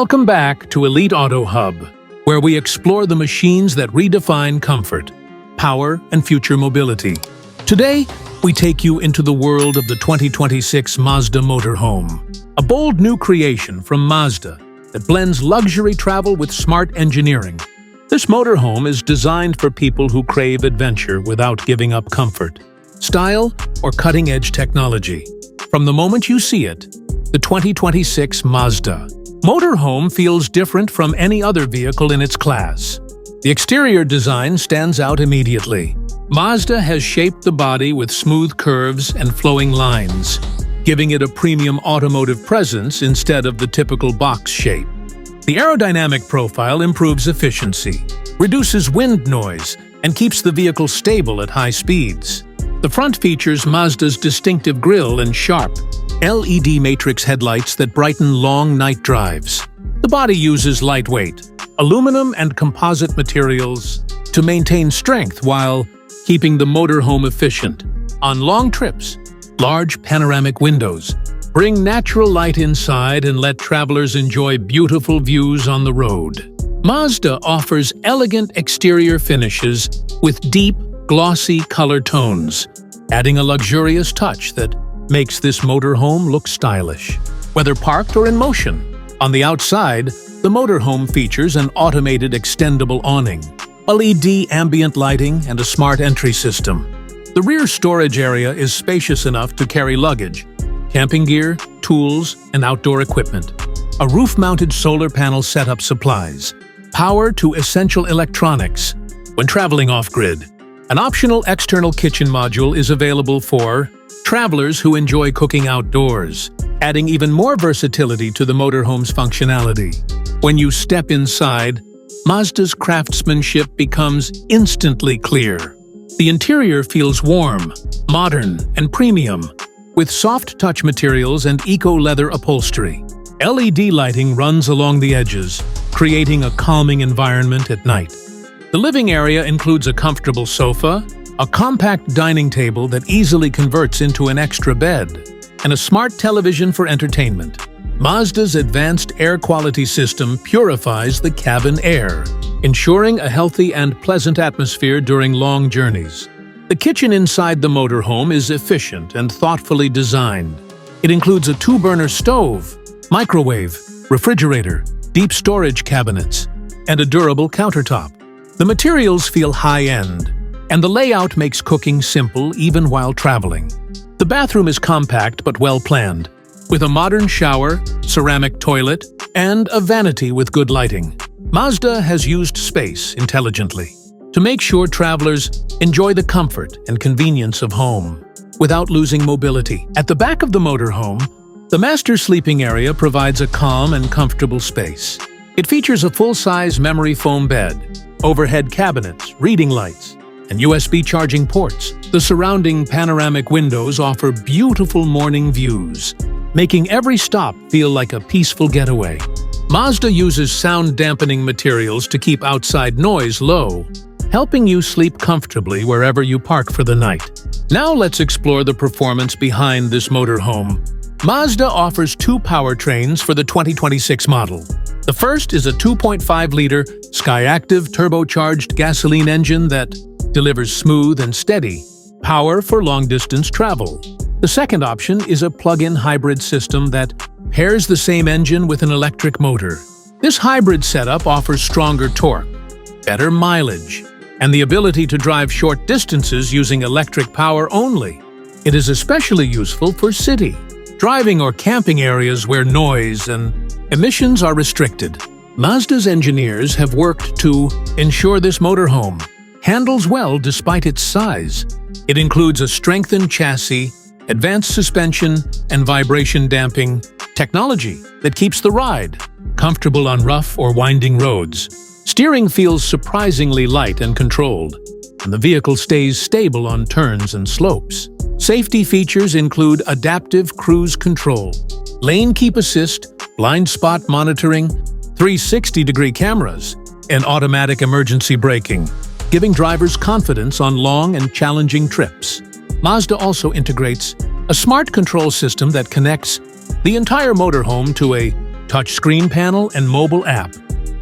Welcome back to Elite Auto Hub, where we explore the machines that redefine comfort, power, and future mobility. Today, we take you into the world of the 2026 Mazda Motorhome, a bold new creation from Mazda that blends luxury travel with smart engineering. This motorhome is designed for people who crave adventure without giving up comfort, style, or cutting-edge technology. From the moment you see it, the 2026 Mazda Motorhome feels different from any other vehicle in its class. The exterior design stands out immediately. Mazda has shaped the body with smooth curves and flowing lines, giving it a premium automotive presence instead of the typical box shape. The aerodynamic profile improves efficiency, reduces wind noise, and keeps the vehicle stable at high speeds. The front features Mazda's distinctive grille and sharp, LED matrix headlights that brighten long night drives. The body uses lightweight, aluminum and composite materials to maintain strength while keeping the motorhome efficient. On long trips, large panoramic windows bring natural light inside and let travelers enjoy beautiful views on the road. Mazda offers elegant exterior finishes with deep, glossy color tones, adding a luxurious touch that makes this motorhome look stylish, whether parked or in motion. On the outside, the motorhome features an automated extendable awning, LED ambient lighting, and a smart entry system. The rear storage area is spacious enough to carry luggage, camping gear, tools, and outdoor equipment. A roof-mounted solar panel setup supplies power to essential electronics when traveling off-grid. An optional external kitchen module is available for travelers who enjoy cooking outdoors, adding even more versatility to the motorhome's functionality. When you step inside, Mazda's craftsmanship becomes instantly clear. The interior feels warm, modern, and premium, with soft touch materials and eco-leather upholstery. LED lighting runs along the edges, creating a calming environment at night. The living area includes a comfortable sofa, a compact dining table that easily converts into an extra bed, and a smart television for entertainment. Mazda's advanced air quality system purifies the cabin air, ensuring a healthy and pleasant atmosphere during long journeys. The kitchen inside the motorhome is efficient and thoughtfully designed. It includes a 2-burner stove, microwave, refrigerator, deep storage cabinets, and a durable countertop. The materials feel high-end, and the layout makes cooking simple even while traveling. The bathroom is compact but well-planned, with a modern shower, ceramic toilet, and a vanity with good lighting. Mazda has used space intelligently to make sure travelers enjoy the comfort and convenience of home without losing mobility. At the back of the motorhome, the master sleeping area provides a calm and comfortable space. It features a full-size memory foam bed, overhead cabinets, reading lights, and USB charging ports. The surrounding panoramic windows offer beautiful morning views, making every stop feel like a peaceful getaway. Mazda uses sound-dampening materials to keep outside noise low, helping you sleep comfortably wherever you park for the night. Now let's explore the performance behind this motorhome. Mazda offers 2 powertrains for the 2026 model. The first is a 2.5-liter Skyactiv turbocharged gasoline engine that delivers smooth and steady power for long-distance travel. The second option is a plug-in hybrid system that pairs the same engine with an electric motor. This hybrid setup offers stronger torque, better mileage, and the ability to drive short distances using electric power only. It is especially useful for city driving or camping areas where noise and emissions are restricted. Mazda's engineers have worked to ensure this motorhome handles well despite its size. It includes a strengthened chassis, advanced suspension, and vibration damping technology that keeps the ride comfortable on rough or winding roads. Steering feels surprisingly light and controlled, and the vehicle stays stable on turns and slopes. Safety features include adaptive cruise control, lane keep assist, blind spot monitoring, 360-degree cameras, and automatic emergency braking, giving drivers confidence on long and challenging trips. Mazda also integrates a smart control system that connects the entire motorhome to a touchscreen panel, and mobile app.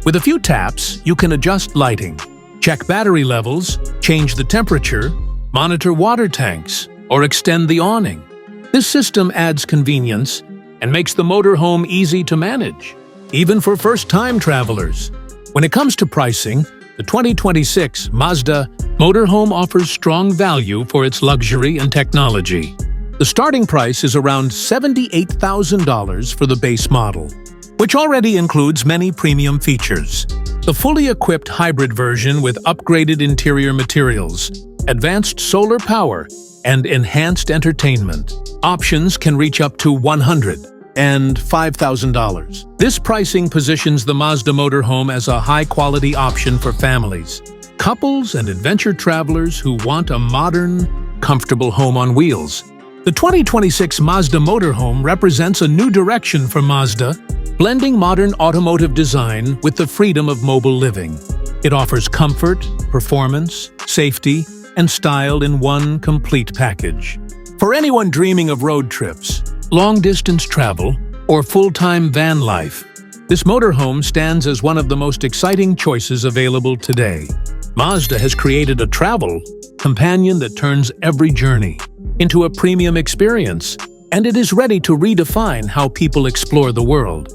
With a few taps, you can adjust lighting, check battery levels, change the temperature, monitor water tanks, or extend the awning. This system adds convenience and makes the motorhome easy to manage, even for first-time travelers. When it comes to pricing, the 2026 Mazda Motorhome offers strong value for its luxury and technology. The starting price is around $78,000 for the base model, which already includes many premium features. The fully equipped hybrid version with upgraded interior materials, advanced solar power, and enhanced entertainment options can reach up to $105,000. This pricing positions the Mazda Motorhome as a high-quality option for families, couples, and adventure travelers who want a modern, comfortable home on wheels. The 2026 Mazda Motorhome represents a new direction for Mazda, blending modern automotive design with the freedom of mobile living. It offers comfort, performance, safety, and style in one complete package. For anyone dreaming of road trips, long-distance travel, or full-time van life, this motorhome stands as one of the most exciting choices available today. Mazda has created a travel companion that turns every journey into a premium experience, and it is ready to redefine how people explore the world.